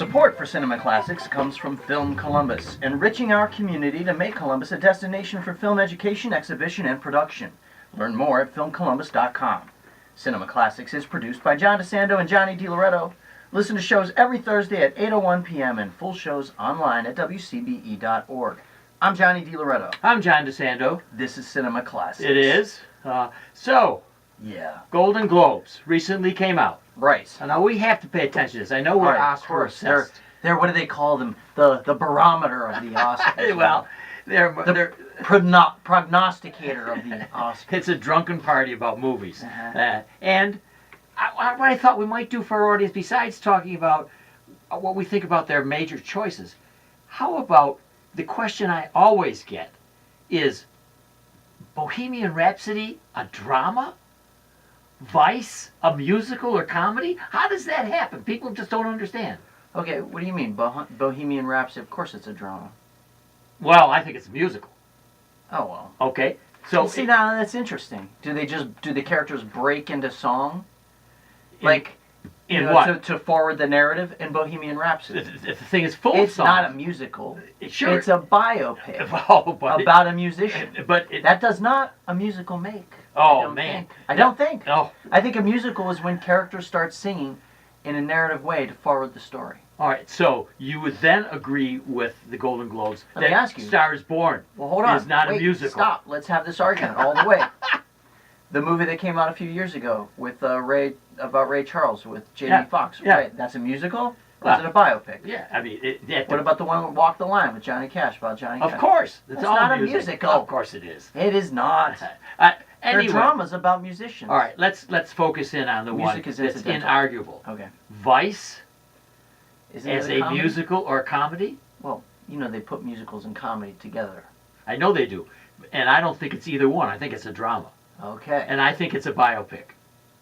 Support for Cinema Classics comes from Film Columbus, enriching our community to make Columbus a destination for film education, exhibition, and production. Learn more at filmcolumbus.com. Cinema Classics is produced by John DeSando and Johnny DiLoretto. Listen to shows every Thursday at 8:01 p.m. and full shows online at WCBE.org. I'm Johnny DiLoretto. I'm John DeSando. This is Cinema Classics. It is. Yeah. Golden Globes recently came out. Right. So now we have to pay attention to this. I know we're Oscar obsessed. They're what do they call them? The barometer of the Oscars. Well, they're prognosticator of the Oscars. It's a drunken party about movies. Uh-huh. And what I thought we might do for our audience, besides talking about what we think about their major choices, how about the question I always get is, Bohemian Rhapsody a drama? Vice a musical or comedy? How does that happen? People just don't understand. Okay, what do you mean? Bohemian Rhapsody, of course it's a drama. Well, I think it's a musical. Oh, well. Okay. So see, now that's interesting. Do the characters break into song? What? To forward the narrative in Bohemian Rhapsody? The thing is full of songs. It's not a musical. Sure. It's a biopic about a musician. That does not a musical make. Oh, man. I don't think. Oh. I think a musical is when characters start singing in a narrative way to forward the story. All right, so you would then agree with the Golden Globes Let me ask you. Star is Born Well, hold on. is not Wait, a musical. Stop. Let's have this argument all the way. The movie that came out a few years ago with Ray Charles with Jamie Foxx. Yeah. Right. That's a musical? Or is it a biopic? Yeah, I mean... What about the one with Walk the Line with Johnny Cash, about Johnny Cash? Of course. It's not a musical. Of course it is. It is not. Anyway, They're dramas about musicians. all right, let's focus in on the Music one is that's incidental. inarguable. Okay. Vice Isn't as it a comedy? musical or a comedy? Well, they put musicals and comedy together. I know they do. And I don't think it's either one. I think it's a drama. Okay. And I think it's a biopic.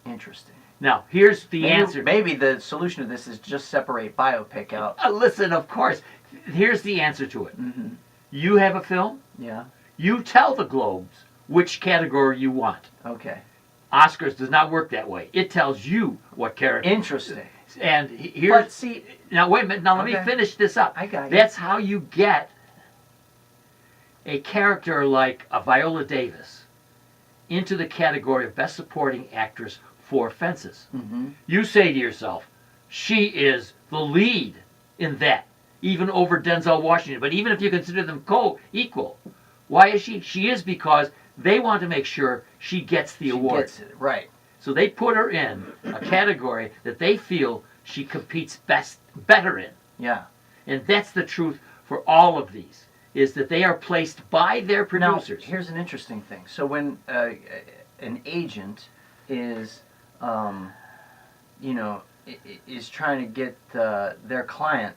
Interesting. Now, here's the answer. Maybe the solution to this is just separate biopic out. Listen, of course. Here's the answer to it. Mm-hmm. You have a film. Yeah. You tell the Globes which category you want. Okay. Oscars does not work that way. It tells you what category. Interesting. And here's... But see... Now, wait a minute. Now, let me finish this up. I got you. That's how you get a character like a Viola Davis into the category of Best Supporting Actress for Fences. Mm-hmm. You say to yourself, she is the lead in that, even over Denzel Washington. But even if you consider them co-equal, why is she? She is because they want to make sure she gets the award. Gets it, right. So they put her in a category that they feel she competes better in. Yeah. And that's the truth for all of these, is that they are placed by their producers. Now, here's an interesting thing. So when an agent is, is trying to get their client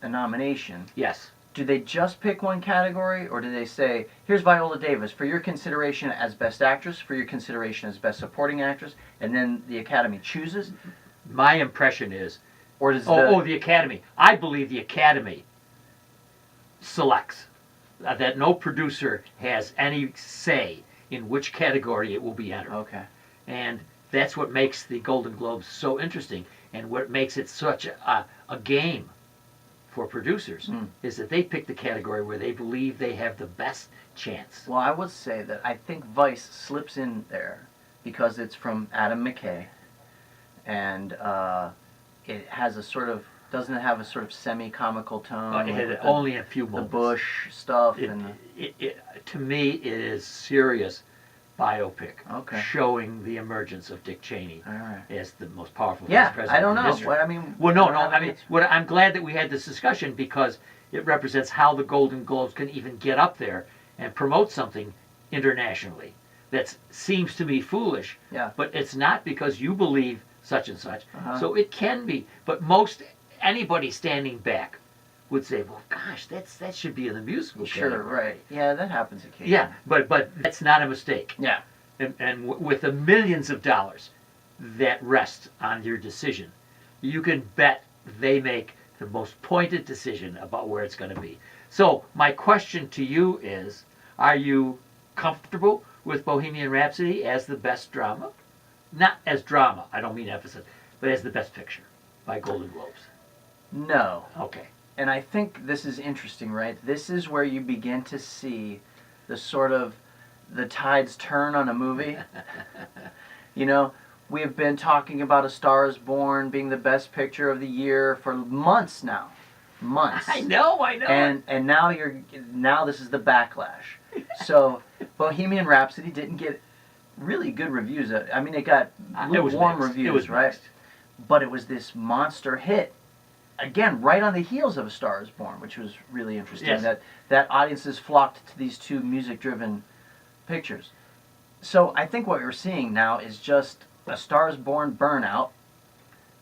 a nomination, Yes. do they just pick one category, or do they say, here's Viola Davis for your consideration as Best Actress, for your consideration as Best Supporting Actress, and then the Academy chooses? My impression is, Or does the Academy. I believe the Academy selects. That no producer has any say in which category it will be entered. Okay. And that's what makes the Golden Globes so interesting, and what makes it such a game for producers, is that they pick the category where they believe they have the best chance. Well, I would say that I think Vice slips in there because it's from Adam McKay, and it has a sort of, doesn't it have a sort of semi-comical tone? It had only a few the moments. Bush stuff. To me, it is serious biopic, Okay. showing the emergence of Dick Cheney All right. as the most powerful vice Yeah, president I don't in know. history. What, I mean, Well, no. what I mean, I'm glad that we had this discussion, because it represents how the Golden Globes can even get up there and promote something internationally that seems to me foolish. Yeah. But it's not, because you believe such and such. Uh-huh. So it can be. But anybody standing back would say, well, gosh, that should be in the musical Sure, category. right. Yeah, that happens occasionally. Yeah, but that's not a mistake. Yeah. And with the millions of dollars that rest on your decision, you can bet they make the most pointed decision about where it's going to be. So my question to you is, are you comfortable with Bohemian Rhapsody as the best drama? Not as drama, I don't mean emphasis, but as the best picture by Golden Globes. No. Okay. And I think this is interesting, right? This is where you begin to see the sort of the tides turn on a movie. You know, we have been talking about A Star is Born being the best picture of the year for months now. Months. I know. And now this is the backlash. So Bohemian Rhapsody didn't get really good reviews. I mean, it got lukewarm reviews, it was right? mixed. But it was this monster hit. Again, right on the heels of A Star is Born, which was really interesting. Yes. That audiences flocked to these two music-driven pictures. So I think what we're seeing now is just A Star is Born burnout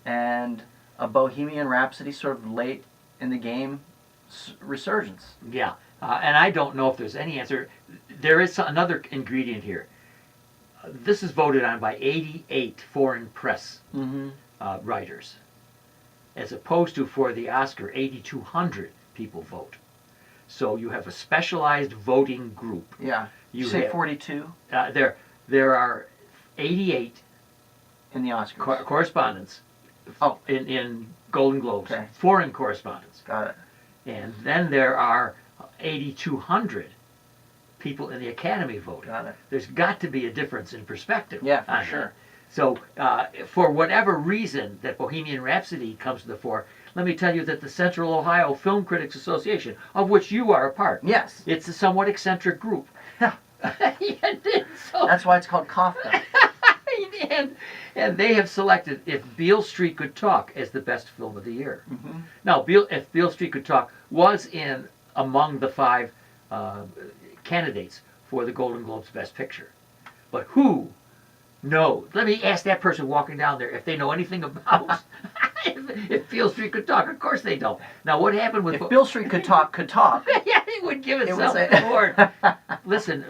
and a Bohemian Rhapsody sort of late in the game resurgence. Yeah, and I don't know if there's any answer. There is another ingredient here. This is voted on by 88 foreign press writers, as opposed to for the Oscar, 8,200 people vote. So you have a specialized voting group. Yeah. You say 42 There are 88 in the Oscars. correspondents. Oh. In Golden Globes, Okay. foreign correspondents. Got it. And then there are 8,200 people in the Academy voting. Got it. There's got to be a difference in perspective. Yeah, for on sure. that. So, for whatever reason that Bohemian Rhapsody comes to the fore, let me tell you that the Central Ohio Film Critics Association, of which you are a part, Yes. it's a somewhat eccentric group. So, That's why it's called Kafka. and they have selected If Beale Street Could Talk as the best film of the year. Mm-hmm. Now, If Beale Street Could Talk was among the 5 candidates for the Golden Globes Best Picture. But who knows? Let me ask that person walking down there if they know anything about if Beale Street Could Talk. Of course they don't. Now, what happened with... If Beale Street could talk, yeah, it would give itself would an award. Listen,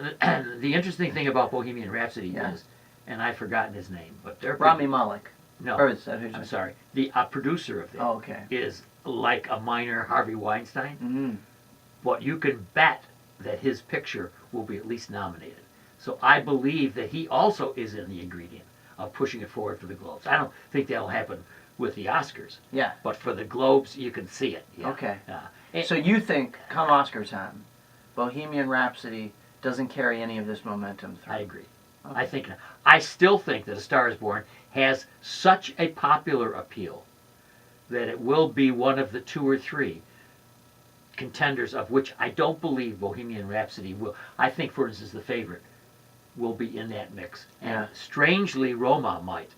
the interesting thing about Bohemian Rhapsody is, and I've forgotten his name, but they're... Rami Malek. No, Or is that who's I'm sorry. The producer of that Oh, okay. is like a minor Harvey Weinstein. Mm-hmm. But you can bet that his picture will be at least nominated. So I believe that he also is in the ingredient of pushing it forward for the Globes. I don't think that'll happen with the Oscars. Yeah. But for the Globes, you can see it. Yeah. Okay. And- So you think, come Oscar time, Bohemian Rhapsody doesn't carry any of this momentum through? I agree. Okay. I still think that A Star is Born has such a popular appeal that it will be one of the 2 or 3 contenders, of which I don't believe Bohemian Rhapsody will. I think, for instance, The Favorite will be in that mix. Yeah. And strangely, Roma might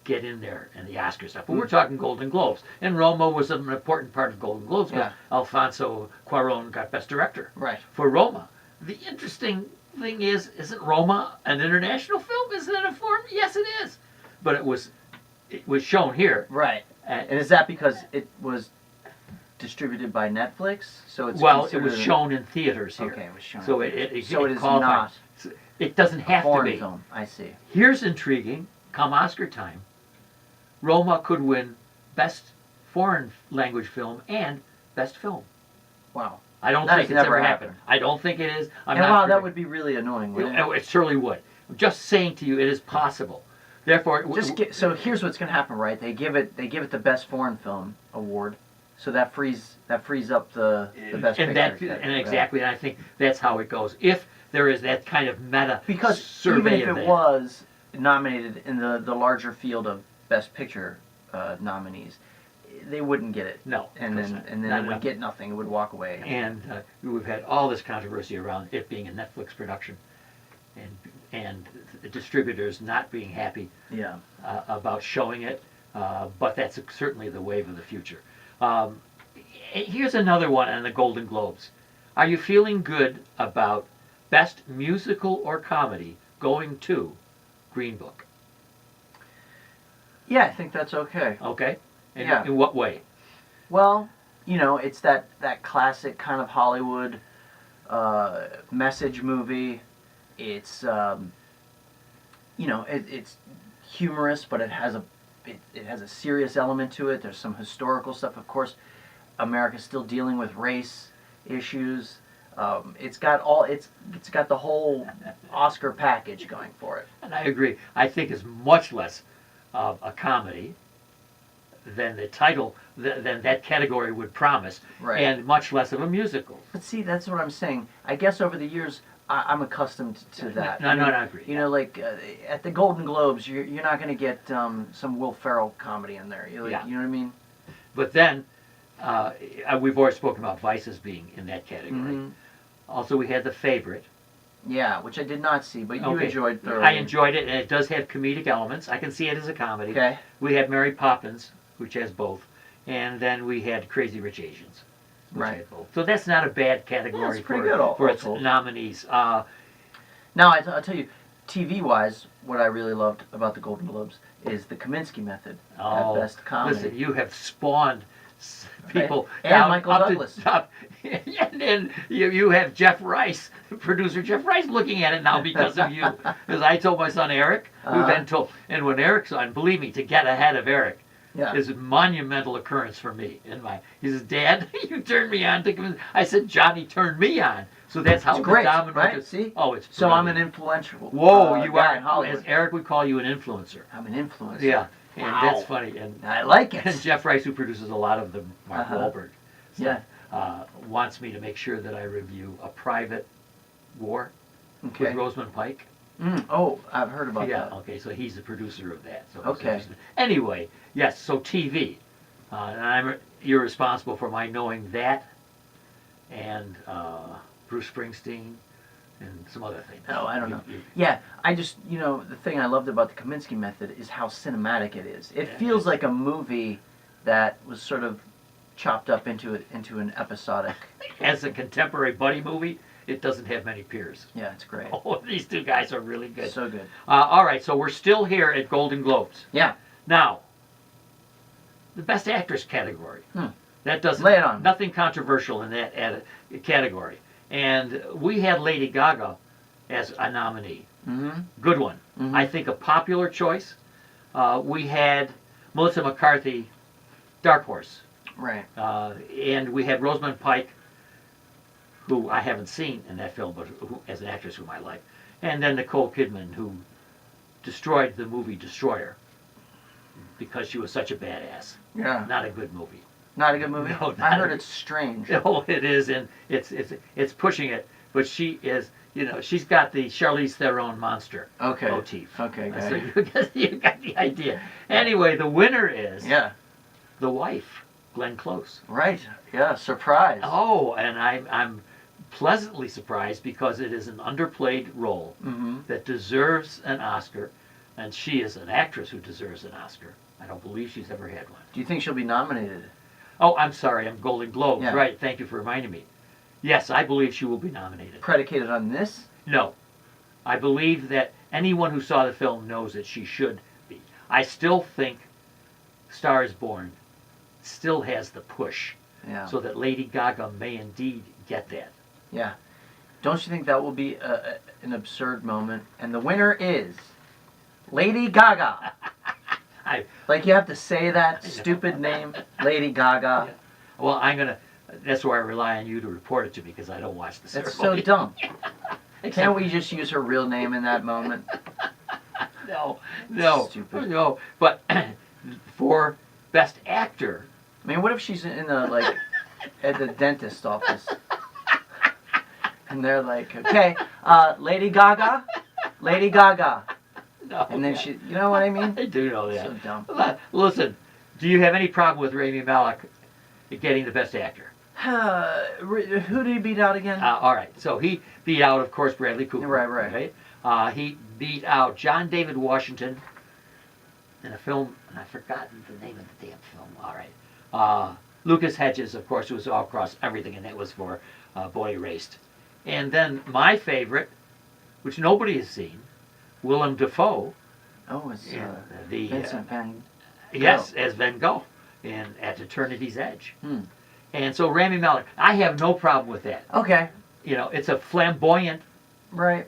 get in there in the Oscar stuff. But we're talking Golden Globes. And Roma was an important part of Golden Globes because Alfonso Cuarón got Best Director Right. for Roma. The interesting thing is, isn't Roma an international film? Isn't it a foreign? Yes, it is. But it was shown here. Right. And is that because it was distributed by Netflix? So it's It was considered shown in theaters here. Okay, it was shown. So So it is qualifies. not It doesn't a have to foreign be. film. I see. Here's intriguing. Come Oscar time, Roma could win Best Foreign Language Film and Best Film. Wow. I don't That think has it's never ever happened. happened. I don't think it is. I'm And not wow, that predicting. would be really annoying, wouldn't it? It certainly would. I'm just saying to you, it is possible. Therefore, So here's what's going to happen, right? They give it the Best Foreign Film award, so that frees up the Best and Picture. and exactly, and I think that's how it goes. If there is that kind of meta Because survey even if of it that, was nominated in the larger field of Best Picture nominees, they wouldn't get it. no, And of course then not. and then Not it would enough. get nothing. It would walk away. And we've had all this controversy around it being a Netflix production, and the distributors not being happy Yeah. about showing it, but that's certainly the wave of the future. Here's another one on the Golden Globes. Are you feeling good about Best Musical or Comedy going to Green Book? Yeah, I think that's okay. Okay? Yeah. In what way? Well, it's that classic kind of Hollywood message movie. It's it's humorous, but it has a serious element to it. There's some historical stuff, of course. America's still dealing with race issues. It's got the whole Oscar package going for it. And I agree. I think it's much less of a comedy than the title, than that category would promise, Right. and much less of a musical. But see, that's what I'm saying. I guess over the years, I'm accustomed to that. No, I agree. Like at the Golden Globes, you're not going to get some Will Ferrell comedy in there. Yeah. You know what I mean? But then, we've already spoken about Vices being in that category. Mhm. Also, we had The Favorite. Yeah, which I did not see, but you Okay. enjoyed thoroughly. I enjoyed it, and it does have comedic elements. I can see it as a comedy. Okay. We had Mary Poppins, which has both, and then we had Crazy Rich Asians, which Right. had both. So that's not a bad category Yeah, it's pretty for, good, all for its told. nominees. Now, I'll tell you, TV-wise, what I really loved about the Golden Globes is the Kaminsky Method at Best Comedy. Listen, you have spawned people And down Michael up Douglas. to top. And then you have Jeff Rice, producer Jeff Rice, looking at it now because of you. Because I told my son Eric, who then told, and when Eric's on, believe me, to get ahead of Eric Yeah. is a monumental occurrence for me. He says, Dad, you turned me on to Kaminsky. I said, Johnny turned me on. So that's how It's great, the domino right? goes. See? Oh, it's So I'm brilliant. an influential Whoa, you guy are. in Hollywood. As Eric would call you, an influencer. I'm an influencer. Yeah, and Wow. that's funny. And I like and it. Jeff Rice, who produces a lot of the Mark Uh-huh. Wahlberg Yeah. stuff, wants me to make sure that I review A Private War Okay. with Rosamund Pike. Oh, I've heard about Yeah, that. okay, so he's the producer of that. So it's Okay. interesting. Anyway, yes, so TV. And you're responsible for my knowing that, and Bruce Springsteen, and some other things. Oh, I don't know. Yeah, I just, the thing I loved about the Kaminsky Method is how cinematic it is. It Yeah, feels like a movie that was sort of chopped up into an episodic. As a contemporary buddy movie, it doesn't have many peers. Yeah, it's great. Oh, these two guys are really good. So good. All right, so we're still here at Golden Globes. Yeah. Now, the Best Actress category. That doesn't. Lay it on me. Nothing controversial in that category. And we had Lady Gaga as a nominee. Mm-hmm. Good one. Mhm. I think a popular choice. We had Melissa McCarthy, Dark Horse. Right. And we had Rosamund Pike, who I haven't seen in that film, but who, as an actress whom I like. And then Nicole Kidman, who destroyed the movie Destroyer because she was such a badass. Yeah. Not a good movie. Not a good movie? No, not I heard a- it's strange. Oh, it is, and it's pushing it. But she is, she's got the Charlize Theron monster Okay. motif. Okay, got So it. you got the idea. Anyway, the winner is Yeah. the wife, Glenn Close. Right. Yeah, surprise. Oh, and I'm pleasantly surprised because it is an underplayed role Mm-hmm. that deserves an Oscar, and she is an actress who deserves an Oscar. I don't believe she's ever had one. Do you think she'll be nominated? Oh, I'm sorry, I'm Golden Globes. Yeah. Right, thank you for reminding me. Yes, I believe she will be nominated. Predicated on this? No. I believe that anyone who saw the film knows that she should be. I still think Star is Born still has the push Yeah. so that Lady Gaga may indeed get that. Yeah. Don't you think that will be an absurd moment? And the winner is Lady Gaga. Like you have to say that stupid name, Lady Gaga. Yeah. Well, that's where I rely on you to report it to me because I don't watch the That's so ceremony. dumb. Except- Can't we just use her real name in that moment? No. Stupid. No. But for Best Actor, I mean, what if she's in the at the dentist office, and they're like, okay, Lady Gaga, Lady Gaga, no. and then she, you know what I mean? I do know that. So dumb. Listen, do you have any problem with Rami Malek getting the Best Actor? Who did he beat out again? All right, so he beat out, of course, Bradley Cooper. Right. He beat out John David Washington in a film, and I've forgotten the name of the damn film. All right. Lucas Hedges, of course, was all across everything, and that was for Boy Erased. And then my favorite, which nobody has seen, Willem Dafoe. Oh, it's the Vincent Van Gogh. Yes, as Van Gogh in At Eternity's Edge. And so Rami Malek, I have no problem with that. Okay. You know, it's a flamboyant Right.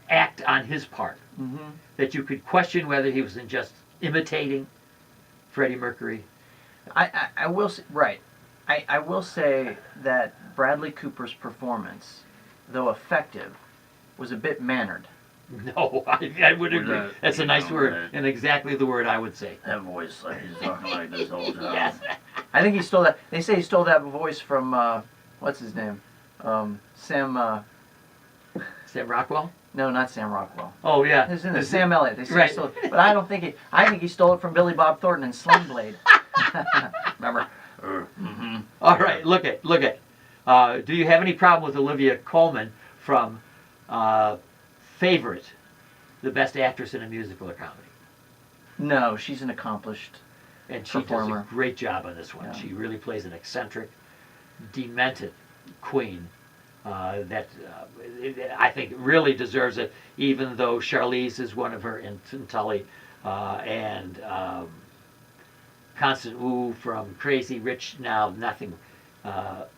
act on his part Mm-hmm. that you could question whether he was just imitating Freddie Mercury. I will say, right. I will say that Bradley Cooper's performance, though effective, was a bit mannered. No, I would agree. that, That's a you nice know, word, that- and exactly the word I would say. That voice, like he's talking like this whole time. Yes. I think he stole that. They say he stole that voice from what's his name? Sam. Sam Rockwell? No, not Sam Rockwell. Oh, yeah. It's in the Sam Elliott. They say Right. he stole it, but I don't think he. I think he stole it from Billy Bob Thornton and Sling Blade. Remember? Mm-hmm. All right, look at. Do you have any problem with Olivia Colman from Favorite, the best actress in a musical or comedy? No, she's an accomplished. And she Performer. does a great job on this one. Yeah. She really plays an eccentric, demented queen that I think really deserves it, even though Charlize is one of her, and Tully, and Constant Wu from Crazy Rich Now Nothing,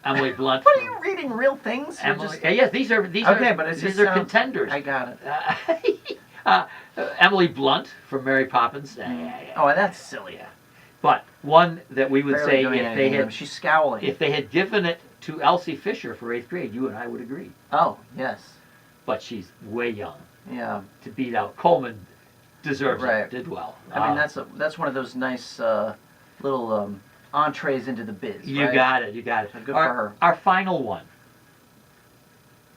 Emily Blunt. What are from you reading? Real things? You're Emily, just- yes, these are Okay, but it's these just are sounds- contenders. I got it. Emily Blunt from Mary Poppins. Oh, that's silly. But one that we would Barely say doing if anything they to had him. She's scowling. if they had given it to Elsie Fisher for 8th grade, you and I would agree. Oh, yes. But she's way young Yeah. to beat out Coleman. Deserves Right. it. Did well. I mean, that's one of those nice little entrees into the biz. You right? got it. You got it. Good for her. Our final one,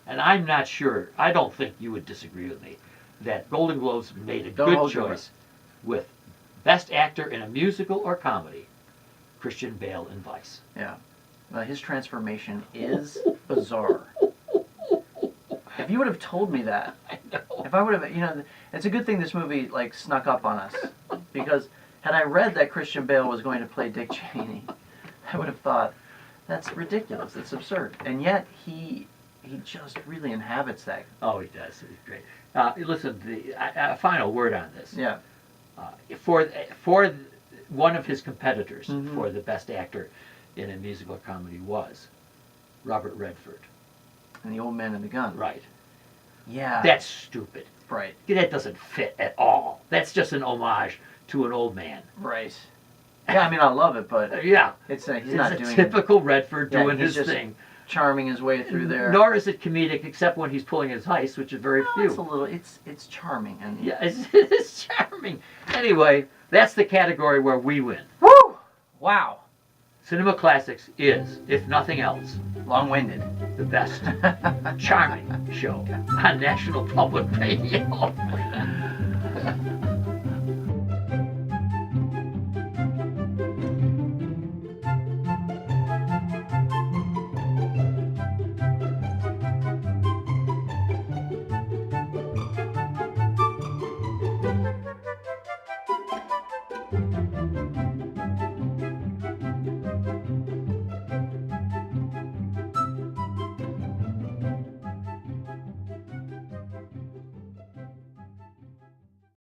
and I'm not sure. I don't think you would disagree with me that Golden Globes made a Don't good hold your choice with Best Actor in a Musical or Comedy, Christian Bale in Vice. Yeah. Well, his transformation is bizarre. If you would have told me that, I know. if I would have, it's a good thing this movie like snuck up on us, because had I read that Christian Bale was going to play Dick Cheney, I would have thought that's ridiculous, that's absurd, and yet he just really inhabits that. Oh, he does. He's great. Listen, a final word on this. Yeah. For one of his competitors Mhm. for the Best Actor in a Musical or Comedy was Robert Redford. And the Old Man and the Gun. Right. Yeah. That's stupid. right. That doesn't fit at all. That's just an homage to an old man. Right. Yeah, I mean, I love it, but Yeah. he's It's not a doing typical Redford Yeah, doing he's his just thing. charming his way through there. Nor is it comedic, except when he's pulling his heist, which is very Well, few. it's a little. It's charming and Yeah, it's charming. Anyway, that's the category where we win. Woo! Wow. Cinema Classics is, if nothing else, Long-winded. the best charming show on National Public Radio.